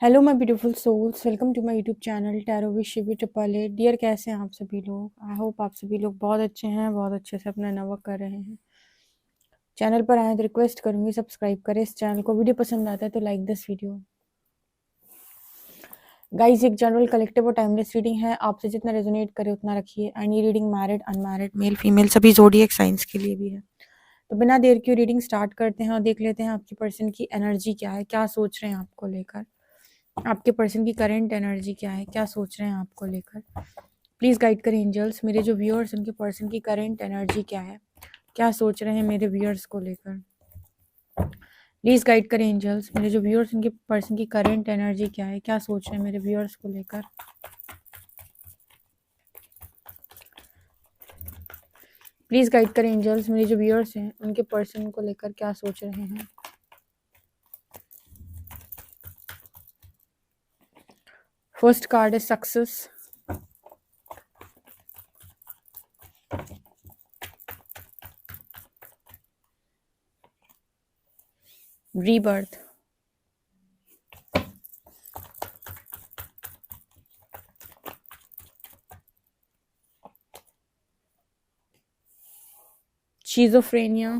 Hello my beautiful souls, welcome to my YouTube channel tarot with Shivi triple eight. Dear, कैसे हैं आप सभी लोग? आई होप आप सभी लोग बहुत अच्छे हैं, बहुत अच्छे से अपना वर्क कर रहे हैं। चैनल पर आए तो रिक्वेस्ट करूंगी सब्सक्राइब करें इस चैनल को। वीडियो पसंद आता है तो लाइक दिस वीडियो। गाइस, एक जनरल कलेक्टिव और टाइमलेस रीडिंग है, आपसे जितना रेजोनेट करे उतना रखिए। एंड ये reading married, unmarried, male female सभी ज़ोडिएक साइंस के लिए भी है। तो बिना देर की रीडिंग स्टार्ट करते हैं और देख लेते हैं आपकी पर्सन की एनर्जी क्या है, क्या सोच रहे हैं आपको लेकर। आपके पर्सन की करंट एनर्जी क्या है, क्या सोच रहे हैं आपको लेकर। प्लीज़ गाइड करें एंजल्स, मेरे जो व्यूअर्स उनके पर्सन की करंट एनर्जी क्या है, क्या सोच रहे हैं मेरे व्यूअर्स को लेकर। प्लीज़ गाइड करें एंजल्स, मेरे जो व्यूअर्स उनके पर्सन की करंट एनर्जी क्या है, क्या सोच रहे हैं मेरे व्यूअर्स को लेकर। प्लीज़ गाइड करें एंजल्स, मेरे जो व्यूअर्स हैं उनके पर्सन को लेकर क्या सोच रहे हैं। फर्स्ट कार्ड है success, rebirth, schizophrenia,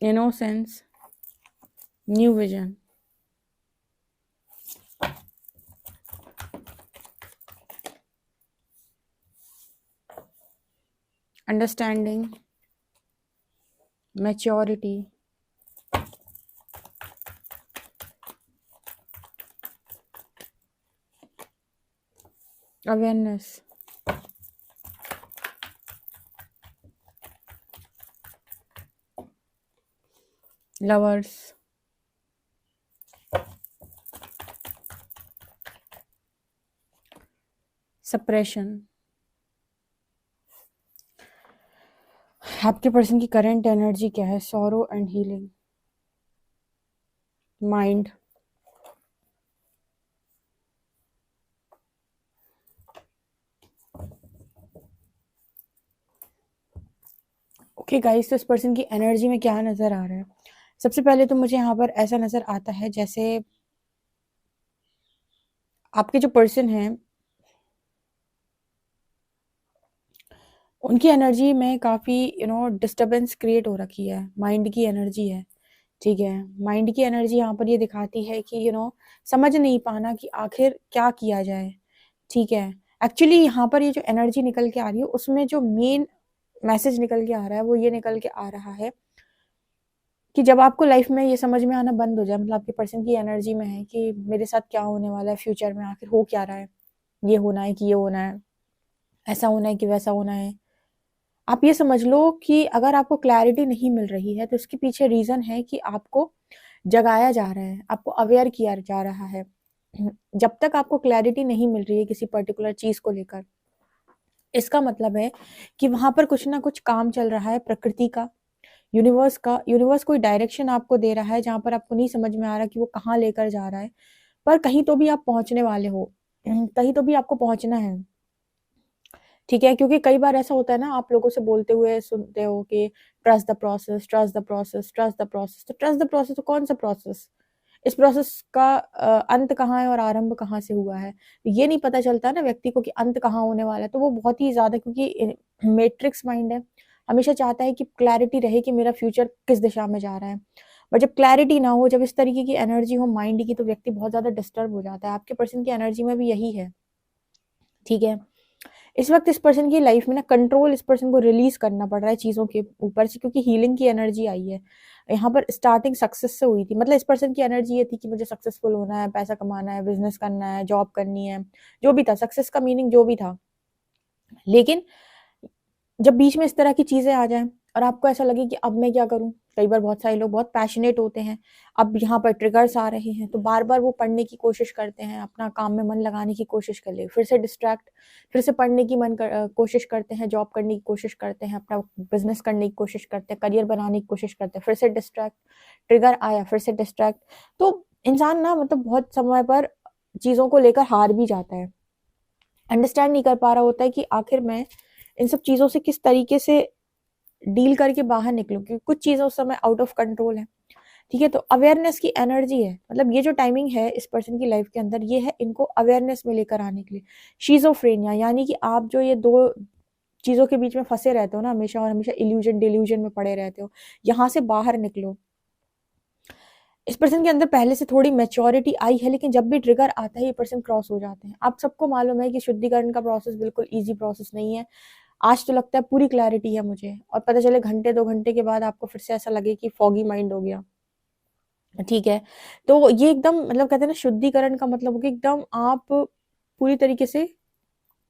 innocence, new vision, understanding, maturity, awareness, lovers, suppression। आपके पर्सन की करंट एनर्जी क्या है? Sorrow and healing, mind, okay guys, तो इस पर्सन की एनर्जी में क्या नज़र आ रहा है? सबसे पहले तो मुझे यहाँ पर ऐसा नज़र आता है जैसे आपके जो पर्सन हैं उनकी एनर्जी में काफ़ी डिस्टर्बेंस क्रिएट हो रखी है। माइंड की एनर्जी है, ठीक है। माइंड की एनर्जी यहाँ पर ये दिखाती है कि समझ नहीं पाना कि आखिर क्या किया जाए, ठीक है। एक्चुअली यहाँ पर ये जो एनर्जी निकल के आ रही है उसमें जो मेन मैसेज निकल के आ रहा है वो ये निकल के आ रहा है कि जब आपको लाइफ में ये समझ में आना बंद हो जाए, मतलब आपके पर्सन की एनर्जी में है कि मेरे साथ क्या होने वाला है, फ्यूचर में आखिर हो क्या रहा है, ये होना है कि ये होना है, ऐसा होना है कि वैसा होना है। आप ये समझ लो कि अगर आपको क्लैरिटी नहीं मिल रही है तो इसके पीछे रीज़न है कि आपको जगाया जा रहा है, आपको अवेयर किया जा रहा है। जब तक आपको क्लैरिटी नहीं मिल रही है किसी पर्टिकुलर चीज़ को लेकर, इसका मतलब है कि वहाँ पर कुछ ना कुछ काम चल रहा है प्रकृति का, यूनिवर्स का। यूनिवर्स कोई डायरेक्शन आपको दे रहा है जहाँ पर आपको नहीं समझ में आ रहा कि वो कहाँ लेकर जा रहा है, पर कहीं तो भी आप पहुँचने वाले हो, कहीं तो भी आपको पहुँचना है, ठीक है। क्योंकि कई बार ऐसा होता है ना, आप लोगों से बोलते हुए सुनते हो कि trust the process, trust the process, trust the process. तो ट्रस्ट द प्रोसेस तो कौन सा प्रोसेस? इस प्रोसेस का अंत कहाँ है और आरंभ कहाँ से हुआ है, ये नहीं पता चलता ना व्यक्ति को कि अंत कहाँ होने वाला है। तो वो बहुत ही ज़्यादा, क्योंकि मैट्रिक्स माइंड है, हमेशा चाहता है कि क्लैरिटी रहे कि मेरा फ्यूचर किस दिशा में जा रहा है। बट जब क्लैरिटी ना हो, जब इस तरीके की एनर्जी हो माइंड की, तो व्यक्ति बहुत ज़्यादा डिस्टर्ब हो जाता है। आपके पर्सन की एनर्जी में भी यही है, ठीक है। इस वक्त इस पर्सन की लाइफ में ना कंट्रोल इस पर्सन को रिलीज करना पड़ रहा है चीज़ों के ऊपर से, क्योंकि हीलिंग की एनर्जी आई है यहाँ पर। स्टार्टिंग सक्सेस से हुई थी, मतलब इस पर्सन की एनर्जी ये थी कि मुझे सक्सेसफुल होना है, पैसा कमाना है, बिजनेस करना है, जॉब करनी है, जो भी था सक्सेस का मीनिंग जो भी था। लेकिन जब बीच में इस तरह की चीज़ें आ जाएँ और आपको ऐसा लगे कि अब मैं क्या करूँ? कई बार बहुत सारे लोग बहुत पैशनेट होते हैं, अब यहाँ पर ट्रिगर्स आ रहे हैं तो बार-बार वो पढ़ने की कोशिश करते हैं, अपना काम में मन लगाने की कोशिश कर ले, फिर से डिस्ट्रैक्ट, फिर से पढ़ने की कोशिश करते हैं, जॉब करने की कोशिश करते हैं, अपना बिज़नेस करने की कोशिश करते हैं, करियर बनाने की कोशिश करते हैं, फिर से डिस्ट्रैक्ट, ट्रिगर आया, फिर से डिस्ट्रैक्ट। तो इंसान ना मतलब बहुत समय पर चीज़ों को लेकर हार भी जाता है, अंडरस्टैंड नहीं कर पा रहा होता है कि आखिर मैं इन सब चीज़ों से किस तरीके से डील करके बाहर निकलूँ, क्योंकि कुछ चीज़ें उस समय आउट ऑफ कंट्रोल है। ठीक है। तो अवेयरनेस की एनर्जी है, मतलब ये जो टाइमिंग है इस पर्सन की लाइफ के अंदर, ये है इनको अवेयरनेस में लेकर आने के लिए। शिज़ोफ्रेनिया यानी कि आप जो ये दो चीज़ों के बीच में फंसे रहते हो ना हमेशा, और हमेशा इल्यूजन डिल्यूजन में पड़े रहते हो, यहाँ से बाहर निकलो। इस पर्सन के अंदर पहले से थोड़ी मैच्योरिटी आई है, लेकिन जब भी ट्रिगर आता है ये पर्सन क्रॉस हो जाते हैं। आप सबको मालूम है कि शुद्धिकरण का प्रोसेस बिल्कुल ईजी प्रोसेस नहीं है। आज तो लगता है पूरी क्लैरिटी है मुझे, और पता चले घंटे 2 घंटे के बाद आपको फिर से ऐसा लगे कि फॉगी माइंड हो गया। ठीक है। तो ये एकदम मतलब कहते हैं ना, शुद्धिकरण का मतलब हो कि एकदम आप पूरी तरीके से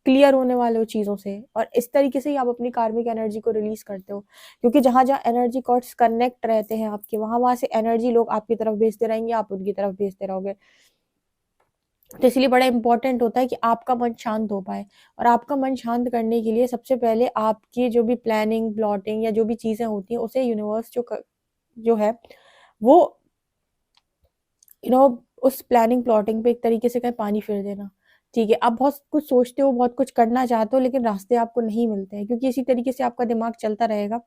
क्लियर होने वाले हो चीज़ों से, और इस तरीके से ही आप अपनी कार्मिक एनर्जी को रिलीज करते हो। क्योंकि जहाँ जहाँ एनर्जी कॉर्ड्स कनेक्ट रहते हैं आपके, वहां वहां से एनर्जी लोग आपकी तरफ भेजते रहेंगे, आप उनकी तरफ भेजते रहोगे। तो इसलिए बड़ा इंपॉर्टेंट होता है कि आपका मन शांत हो पाए, और आपका मन शांत करने के लिए सबसे पहले आपकी जो भी प्लानिंग प्लॉटिंग या जो भी चीज़ें होती हैं उसे यूनिवर्स जो है वो उस प्लानिंग प्लॉटिंग पे एक तरीके से कहीं पानी फिर देना। ठीक है। आप बहुत कुछ सोचते हो, बहुत कुछ करना चाहते हो, लेकिन रास्ते आपको नहीं मिलते हैं, क्योंकि इसी तरीके से आपका दिमाग चलता रहेगा।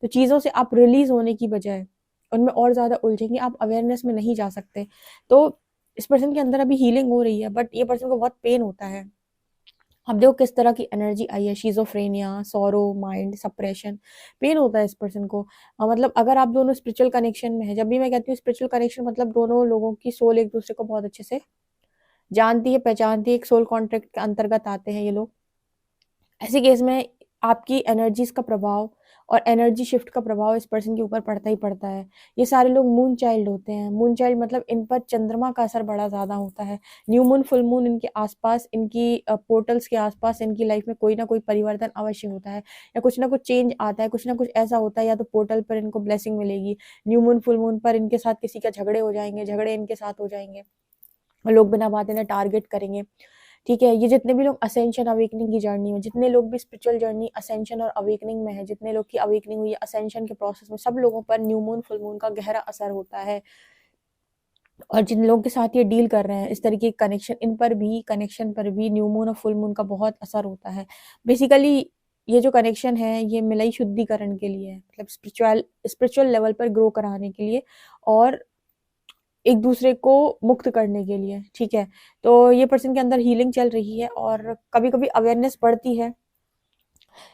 तो चीज़ों से आप रिलीज होने की बजाय उनमें और ज़्यादा उलझेंगे, आप अवेयरनेस में नहीं जा सकते। तो इस पर्सन के अंदर अभी हीलिंग हो रही है, बट ये पर्सन को बहुत पेन होता है। अब देखो किस तरह की एनर्जी आई है, शिजोफ्रेनिया, सोरो, माइंड सप्रेशन, पेन होता है इस पर्सन को। मतलब अगर आप दोनों स्पिरिचुअल कनेक्शन में है, जब भी मैं कहती हूँ स्पिरिचुअल कनेक्शन मतलब दोनों लोगों की सोल एक दूसरे को बहुत अच्छे से जानती है, पहचानती है, एक सोल कॉन्ट्रैक्ट के अंतर्गत आते हैं ये लोग। ऐसे केस में आपकी एनर्जीज का प्रभाव और एनर्जी शिफ्ट का प्रभाव इस पर्सन के ऊपर पड़ता ही पड़ता है। ये सारे लोग मून चाइल्ड होते हैं। मून चाइल्ड मतलब इन पर चंद्रमा का असर बड़ा ज्यादा होता है। न्यू मून, फुल मून इनके आसपास, इनकी पोर्टल्स के आसपास इनकी लाइफ में कोई ना कोई परिवर्तन अवश्य होता है, या कुछ ना कुछ चेंज आता है, कुछ ना कुछ ऐसा होता है। या तो पोर्टल पर इनको ब्लेसिंग मिलेगी, न्यू मून फुल मून पर इनके साथ किसी का झगड़े हो जाएंगे, झगड़े इनके साथ हो जाएंगे, लोग बिना बात इन्हें टारगेट करेंगे। ठीक है। ये जितने भी लोग असेंशन अवेकनिंग की जर्नी में, जितने लोग भी स्पिरिचुअल जर्नी असेंशन और अवेकनिंग में है, जितने लोग की अवेकनिंग हुई है असेंशन के प्रोसेस में, सब लोगों पर न्यू मून फुल मून का गहरा असर होता है। और जिन लोगों के साथ ये डील कर रहे हैं इस तरीके के कनेक्शन, इन पर भी, कनेक्शन पर भी न्यू मून और फुल मून का बहुत असर होता है। बेसिकली ये जो कनेक्शन है ये मिलाई शुद्धिकरण के लिए है, मतलब स्पिरिचुअल लेवल पर ग्रो कराने के लिए और एक दूसरे को मुक्त करने के लिए। ठीक है। तो ये पर्सन के अंदर हीलिंग चल रही है, और कभी कभी अवेयरनेस बढ़ती है,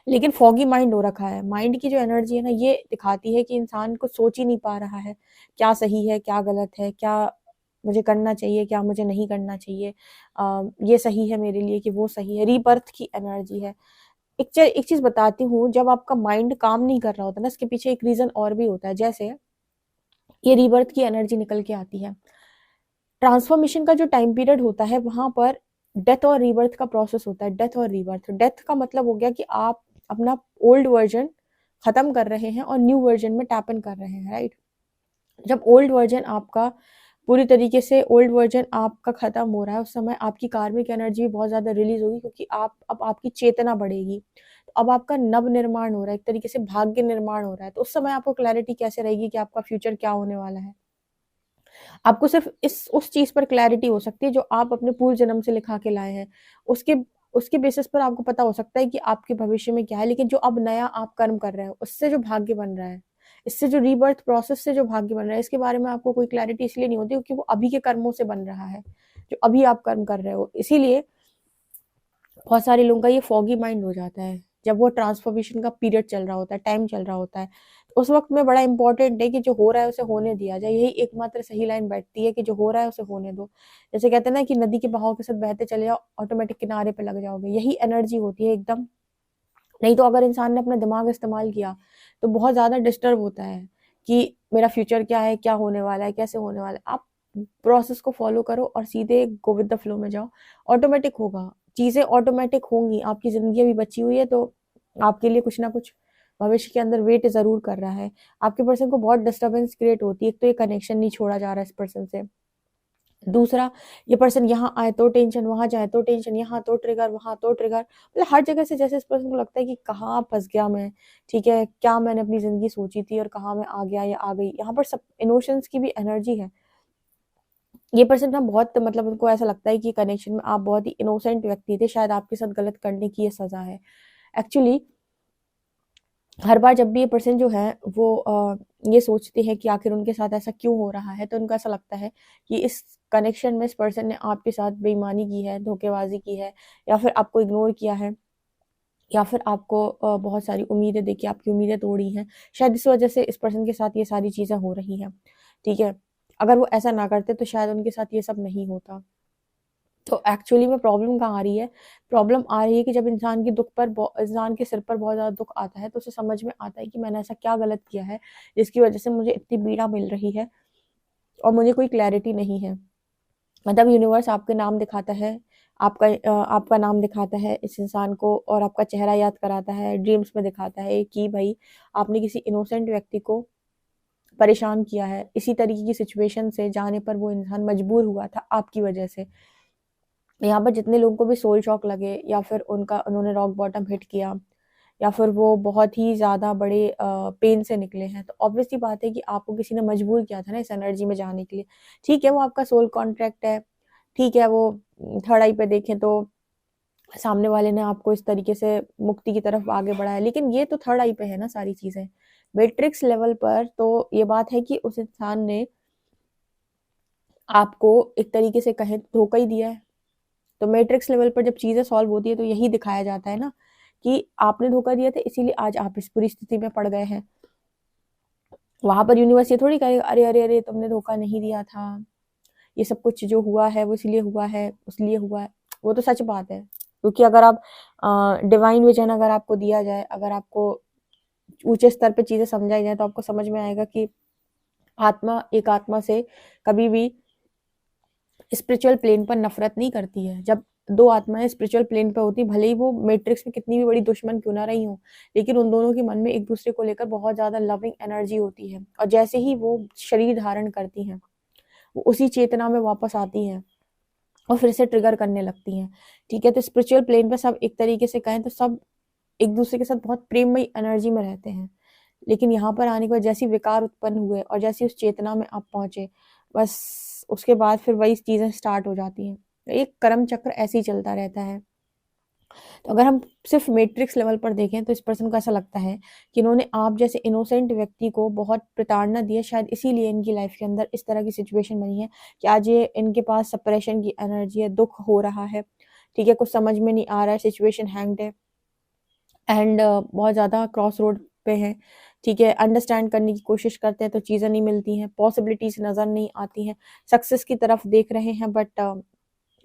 लेकिन फॉगी माइंड हो रखा है। माइंड की जो एनर्जी है ना, ये दिखाती है कि इंसान को सोच ही नहीं पा रहा है क्या सही है क्या गलत है, क्या मुझे करना चाहिए क्या मुझे नहीं करना चाहिए, ये सही है मेरे लिए कि वो सही है। रीबर्थ की एनर्जी है। एक चीज बताती हूँ, जब आपका माइंड काम नहीं कर रहा होता ना, इसके पीछे एक रीजन और भी होता है। जैसे ये रीबर्थ की एनर्जी निकल के आती है, ट्रांसफॉर्मेशन का जो टाइम पीरियड होता है वहां पर डेथ और रीबर्थ का प्रोसेस होता है। डेथ और रीबर्थ, डेथ का मतलब हो गया कि आप अपना ओल्ड वर्जन खत्म कर रहे हैं और न्यू वर्जन में टैप इन कर रहे हैं, राइट। जब ओल्ड वर्जन आपका पूरी तरीके से ओल्ड वर्जन आपका खत्म हो रहा है, उस समय आपकी कार्मिक एनर्जी भी बहुत ज्यादा रिलीज होगी, क्योंकि अब आपकी चेतना बढ़ेगी। तो अब आपका नव निर्माण हो रहा है, एक तरीके से भाग्य निर्माण हो रहा है। तो उस समय आपको क्लैरिटी कैसे रहेगी कि आपका फ्यूचर क्या होने वाला है। आपको सिर्फ इस उस चीज पर क्लैरिटी हो सकती है जो आप अपने पूर्व जन्म से लिखा के लाए हैं। उसके उसके बेसिस पर आपको पता हो सकता है कि आपके भविष्य में क्या है, लेकिन जो अब नया आप कर्म कर रहे हो उससे जो भाग्य बन रहा है, इससे जो रीबर्थ प्रोसेस से जो भाग्य बन रहा है, इसके बारे में आपको कोई क्लैरिटी इसलिए नहीं होती क्योंकि वो अभी के कर्मों से बन रहा है, जो अभी आप कर्म कर रहे हो। इसीलिए बहुत सारे लोगों का ये फॉगी माइंड हो जाता है जब वो ट्रांसफॉर्मेशन का पीरियड चल रहा होता है, टाइम चल रहा होता है। तो उस वक्त में बड़ा इंपॉर्टेंट है कि जो हो रहा है उसे होने दिया जाए। यही एकमात्र सही लाइन बैठती है कि जो हो रहा है उसे होने दो। जैसे कहते हैं ना कि नदी के बहाव के साथ बहते चले जाओ, ऑटोमेटिक किनारे पे लग जाओगे। यही एनर्जी होती है एकदम। नहीं तो अगर इंसान ने अपना दिमाग इस्तेमाल किया तो बहुत ज्यादा डिस्टर्ब होता है कि मेरा फ्यूचर क्या है, क्या होने वाला है, कैसे होने वाला है। आप प्रोसेस को फॉलो करो और सीधे गो विद द फ्लो में जाओ, ऑटोमेटिक होगा, चीजें ऑटोमेटिक होंगी। आपकी जिंदगी अभी बची हुई है, तो आपके लिए कुछ ना कुछ भविष्य के अंदर वेट जरूर कर रहा है। आपके पर्सन को बहुत डिस्टर्बेंस क्रिएट होती है, एक तो ये कनेक्शन नहीं छोड़ा जा रहा है इस पर्सन से। दूसरा, ये पर्सन यहाँ आए तो टेंशन, वहां जाए तो टेंशन, यहाँ तो ट्रिगर, वहां तो ट्रिगर, मतलब हर जगह से जैसे इस पर्सन को लगता है कि कहाँ फंस गया मैं। ठीक है। क्या मैंने अपनी जिंदगी सोची थी और कहाँ मैं आ गया या आ गई। यहाँ पर सब इमोशंस की भी एनर्जी है। ये पर्सन ना बहुत, मतलब उनको ऐसा लगता है कि कनेक्शन में आप बहुत ही इनोसेंट व्यक्ति थे, शायद आपके साथ गलत करने की ये सजा है। एक्चुअली हर बार जब भी ये पर्सन जो है वो ये सोचते हैं कि आखिर उनके साथ ऐसा क्यों हो रहा है, तो उनको ऐसा लगता है कि इस कनेक्शन में इस पर्सन ने आपके साथ बेईमानी की है, धोखेबाजी की है, या फिर आपको इग्नोर किया है, या फिर आपको बहुत सारी उम्मीदें देके आपकी उम्मीदें तोड़ी हैं। शायद इस वजह से इस पर्सन के साथ ये सारी चीज़ें हो रही हैं, ठीक है? अगर वो ऐसा ना करते तो शायद उनके साथ ये सब नहीं होता। तो एक्चुअली में प्रॉब्लम कहाँ आ रही है? प्रॉब्लम आ रही है कि जब इंसान के सिर पर बहुत ज़्यादा दुःख आता है, तो उसे समझ में आता है कि मैंने ऐसा क्या गलत किया है, जिसकी वजह से मुझे इतनी पीड़ा मिल रही है और मुझे कोई क्लैरिटी नहीं है। मतलब यूनिवर्स आपके नाम दिखाता है, आपका नाम दिखाता है इस इंसान को, और आपका चेहरा याद कराता है, ड्रीम्स में दिखाता है कि भई आपने किसी इनोसेंट व्यक्ति को परेशान किया है। इसी तरीके की सिचुएशन से जाने पर वो इंसान मजबूर हुआ था आपकी वजह से। यहाँ पर जितने लोगों को भी सोल शॉक लगे, या फिर उन्होंने रॉक बॉटम हिट किया, या फिर वो बहुत ही ज़्यादा बड़े पेन से निकले हैं, तो ऑब्वियस सी बात है कि आपको किसी ने मजबूर किया था ना इस एनर्जी में जाने के लिए। ठीक है, वो आपका सोल कॉन्ट्रैक्ट है, ठीक है, वो थर्ड आई पे देखें तो सामने वाले ने आपको इस तरीके से मुक्ति की तरफ आगे बढ़ाया, लेकिन ये तो थर्ड आई पे है ना सारी चीज़ें। मैट्रिक्स लेवल पर तो ये बात है कि उस इंसान ने आपको एक तरीके से कहें तो धोखा ही दिया है। तो मैट्रिक्स लेवल पर जब चीज़ें सॉल्व होती है तो यही दिखाया जाता है ना कि आपने धोखा दिया था, इसीलिए आज आप इस पूरी स्थिति में पड़ गए हैं। वहां पर यूनिवर्स ये थोड़ी कहेगा अरे अरे अरे तुमने धोखा नहीं दिया था, ये सब कुछ जो हुआ है वो इसलिए हुआ है, उसलिए हुआ है। वो तो सच बात है, क्योंकि अगर आप डिवाइन विजन अगर आपको दिया जाए, अगर आपको ऊंचे स्तर पे चीजें समझाई जाए, तो आपको समझ में आएगा कि आत्मा एक आत्मा से कभी भी स्पिरिचुअल प्लेन पर नफरत नहीं करती है। जब दो आत्माएं स्पिरिचुअल प्लेन पर होती, भले ही वो मैट्रिक्स में कितनी भी बड़ी दुश्मन क्यों ना रही हो, लेकिन उन दोनों के मन में एक दूसरे को लेकर बहुत ज्यादा लविंग एनर्जी होती है, और जैसे ही वो शरीर धारण करती हैं, वो उसी चेतना में वापस आती हैं और फिर से ट्रिगर करने लगती हैं। ठीक है, तो स्पिरिचुअल प्लेन पर सब एक तरीके से कहें तो सब एक दूसरे के साथ बहुत प्रेममयी एनर्जी में रहते हैं। लेकिन यहाँ पर आने के बाद जैसी विकार उत्पन्न हुए और जैसी उस चेतना में आप पहुंचे, बस उसके बाद फिर वही चीजें स्टार्ट हो जाती हैं। एक कर्म चक्र ऐसे ही चलता रहता है। तो अगर हम सिर्फ मैट्रिक्स लेवल पर देखें तो इस पर्सन को ऐसा लगता है कि इन्होंने आप जैसे इनोसेंट व्यक्ति को बहुत प्रताड़ना दी है, शायद इसीलिए इनकी लाइफ के अंदर इस तरह की सिचुएशन बनी है कि आज ये इनके पास सेपरेशन की एनर्जी है, दुख हो रहा है, ठीक है, कुछ समझ में नहीं आ रहा है, सिचुएशन हैंग्ड है, एंड बहुत ज़्यादा क्रॉस रोड पे हैं। ठीक है, अंडरस्टैंड करने की कोशिश करते हैं तो चीज़ें नहीं मिलती हैं, पॉसिबिलिटीज नज़र नहीं आती हैं, सक्सेस की तरफ देख रहे हैं बट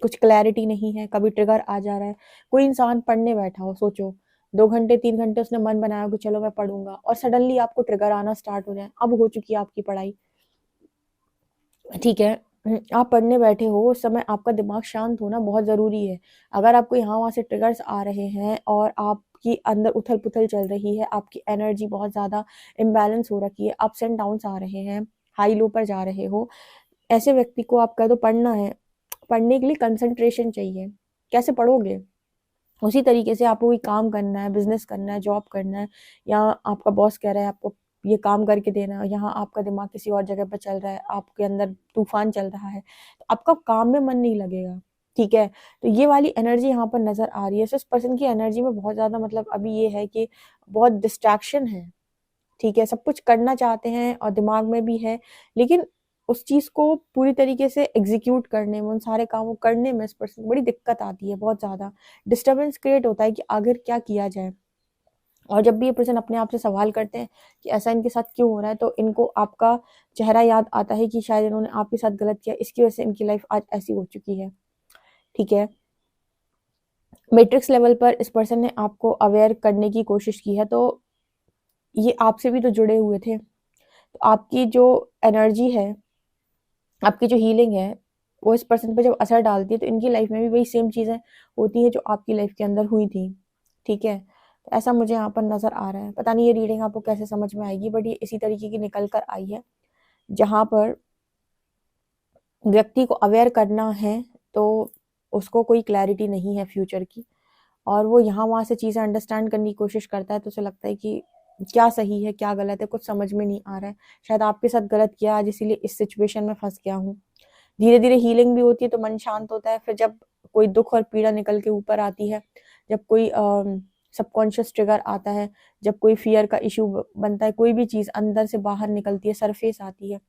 कुछ क्लैरिटी नहीं है, कभी ट्रिगर आ जा रहा है। कोई इंसान पढ़ने बैठा हो, सोचो 2 घंटे 3 घंटे उसने मन बनाया कि चलो मैं पढ़ूंगा, और सडनली आपको ट्रिगर आना स्टार्ट हो जाए, अब हो चुकी है आपकी पढ़ाई। ठीक है, आप पढ़ने बैठे हो, उस समय आपका दिमाग शांत होना बहुत ज़रूरी है। अगर आपको यहाँ वहाँ से ट्रिगर्स आ रहे हैं और आपकी अंदर उथल पुथल चल रही है, आपकी एनर्जी बहुत ज़्यादा इम्बैलेंस हो रखी है, अप्स एंड डाउन्स आ रहे हैं, हाई लो पर जा रहे हो, ऐसे व्यक्ति को आप कह दो पढ़ना है, पढ़ने के लिए कंसंट्रेशन चाहिए। कैसे पढ़ोगे? उसी तरीके से आपको कोई काम करना है, बिजनेस करना है, जॉब करना है, या आपका बॉस कह रहा है आपको ये काम करके देना है, यहाँ आपका दिमाग किसी और जगह पर चल रहा है, आपके अंदर तूफान चल रहा है, तो आपका काम में मन नहीं लगेगा। ठीक है, तो ये वाली एनर्जी यहाँ पर नजर आ रही है। इस पर्सन की एनर्जी में बहुत ज्यादा मतलब अभी ये है कि बहुत डिस्ट्रैक्शन है। ठीक है, सब कुछ करना चाहते हैं और दिमाग में भी है, लेकिन उस चीज को पूरी तरीके से एग्जीक्यूट करने में, उन सारे कामों करने में इस पर्सन को बड़ी दिक्कत आती है, बहुत ज्यादा डिस्टर्बेंस क्रिएट होता है कि आखिर क्या किया जाए। और जब भी ये पर्सन अपने आप से सवाल करते हैं कि ऐसा इनके साथ क्यों हो रहा है, तो इनको आपका चेहरा याद आता है कि शायद इन्होंने आपके साथ गलत किया, इसकी वजह से इनकी लाइफ आज ऐसी हो चुकी है। ठीक है, मैट्रिक्स लेवल पर इस पर्सन ने आपको अवेयर करने की कोशिश की है, तो ये आपसे भी तो जुड़े हुए थे, तो आपकी जो एनर्जी है, आपकी जो हीलिंग है, वो इस पर्सन पे जब असर डालती है तो इनकी लाइफ में भी वही सेम चीजें होती हैं जो आपकी लाइफ के अंदर हुई थी। ठीक है, तो ऐसा मुझे यहाँ पर नजर आ रहा है। पता नहीं ये रीडिंग आपको कैसे समझ में आएगी, बट ये इसी तरीके की निकल कर आई है, जहां पर व्यक्ति को अवेयर करना है तो उसको कोई क्लैरिटी नहीं है फ्यूचर की, और वो यहाँ वहां से चीजें अंडरस्टैंड करने की कोशिश करता है, तो उसे लगता है कि क्या सही है क्या गलत है, कुछ समझ में नहीं आ रहा है, शायद आपके साथ गलत किया आज, इसीलिए इस सिचुएशन में फंस गया हूँ। धीरे धीरे हीलिंग भी होती है तो मन शांत होता है। फिर जब कोई दुख और पीड़ा निकल के ऊपर आती है, जब कोई सबकॉन्शियस ट्रिगर आता है जब कोई फियर का इशू बनता है, कोई भी चीज़ अंदर से बाहर निकलती है, सरफेस आती है,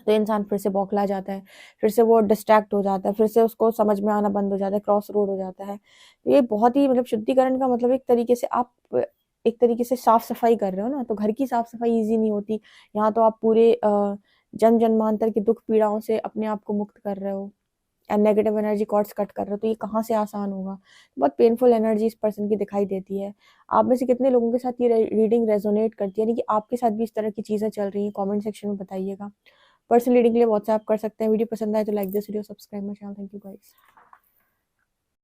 तो इंसान फिर से बौखला जाता है, फिर से वो डिस्ट्रैक्ट हो जाता है, फिर से उसको समझ में आना बंद हो जाता है, क्रॉस रोड हो जाता है। तो ये बहुत ही मतलब शुद्धिकरण का मतलब एक तरीके से साफ सफाई कर रहे हो ना, तो घर की साफ सफाई ईजी नहीं होती। यहाँ तो आप पूरे जन जन्मांतर की दुख पीड़ाओं से अपने आप को मुक्त कर रहे हो and negative energy cords cut कर रहे हो, तो ये कहाँ से आसान होगा। बहुत पेनफुल एनर्जी इस पर्सन की दिखाई देती है। आप में से कितने लोगों के साथ ये रीडिंग रेजोनेट करती है, यानी कि आपके साथ भी इस तरह की चीज़ें चल रही हैं, कमेंट सेक्शन में बताइएगा। पर्सनल रीडिंग के लिए व्हाट्सएप कर सकते हैं। वीडियो पसंद आए तो like this video, subscribe my channel. Thank you guys.